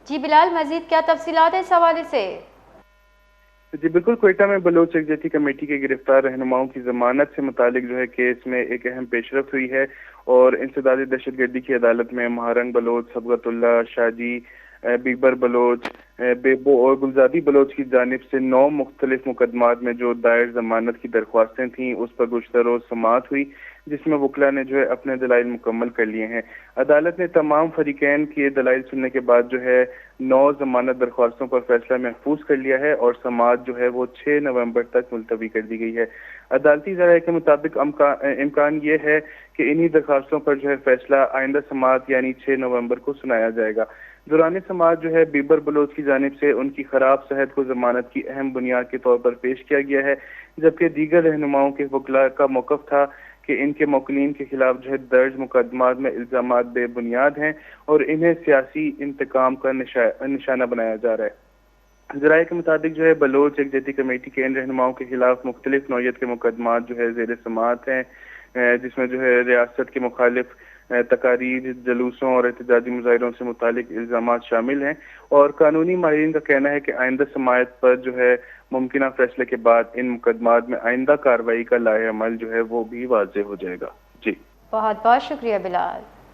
جی بلال، مزید کیا تفصیلات ہیں اس حوالے سے؟ جی بالکل، کوئٹہ میں بلوچ یکجہتی کمیٹی کے گرفتار رہنماؤں کی ضمانت سے متعلق کیس میں ایک اہم پیش رفت ہوئی ہے، اور انسداد دہشت گردی کی عدالت میں مہارنگ بلوچ، صبغت اللہ شاجی، بیبر بلوچ، بیبو اور گلزادی بلوچ کی جانب سے 9 مختلف مقدمات میں جو دائر ضمانت کی درخواستیں تھیں اس پر گزشتہ روز سماعت ہوئی، جس میں وکلاء نے اپنے دلائل مکمل کر لیے ہیں۔ عدالت نے تمام فریقین کے دلائل سننے کے بعد 9 ضمانت درخواستوں پر فیصلہ محفوظ کر لیا ہے، اور سماعت وہ 6 نومبر تک ملتوی کر دی گئی ہے۔ عدالتی ذرائع کے مطابق امکان یہ ہے کہ انہی درخواستوں پر فیصلہ آئندہ سماعت یعنی 6 نومبر کو سنایا جائے گا۔ دوران سماعت بیبر بلوچ کی جانب سے ان کی خراب صحت کو ضمانت کی اہم بنیاد کے طور پر پیش کیا گیا ہے، جبکہ دیگر رہنماؤں کے وکلاء کا موقف تھا کہ ان کے موکلین کے خلاف درج مقدمات میں الزامات بے بنیاد ہیں اور انہیں سیاسی انتقام کا نشانہ بنایا جا رہا ہے۔ ذرائع کے مطابق بلوچ یکجہتی کمیٹی کے ان رہنماؤں کے خلاف مختلف نوعیت کے مقدمات زیر سماعت ہیں، جس میں ریاست کے مخالف تقاریر، جلوسوں اور احتجاجی مظاہروں سے متعلق الزامات شامل ہیں، اور قانونی ماہرین کا کہنا ہے کہ آئندہ سماعت پر ممکنہ فیصلے کے بعد ان مقدمات میں آئندہ کارروائی کا لائحہ عمل وہ بھی واضح ہو جائے گا۔ جی بہت بہت شکریہ بلال۔